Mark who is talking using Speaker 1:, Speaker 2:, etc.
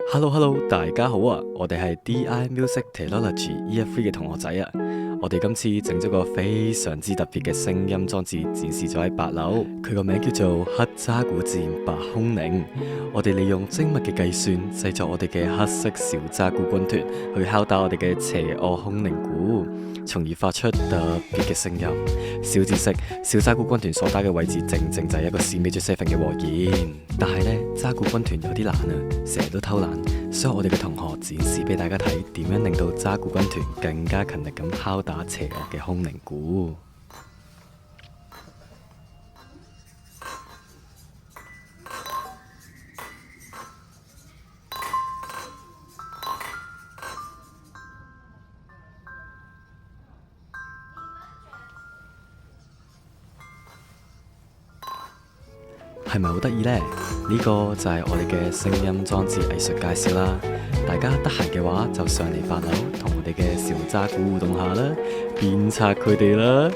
Speaker 1: Hello，大家好啊！我哋係 DI Music Technology Year 3嘅同學仔啊！我哋今次整咗個非常之特別嘅聲音裝置，展示咗喺8樓。佢個名叫做黑渣古戰白空靈。我哋利用精密嘅計算，製作我哋嘅黑色小渣古軍團，去敲打我哋嘅邪惡空靈鼓，從而發出特別嘅聲音。小知識：小渣古軍團所打嘅位置，正正就係一個 C Major 7嘅和弦。但係呢，渣古軍團有啲懶啊，成日都偷懶。所以我哋嘅同學展示俾大家睇，點樣令到渣古軍團更加勤力咁敲打邪惡嘅空靈鼓。係咪好得意呢？呢個就係我哋嘅聲音裝置藝術介紹啦。大家得閒嘅話就上嚟8樓同我哋嘅小渣古互動下啦，鞭策佢哋啦！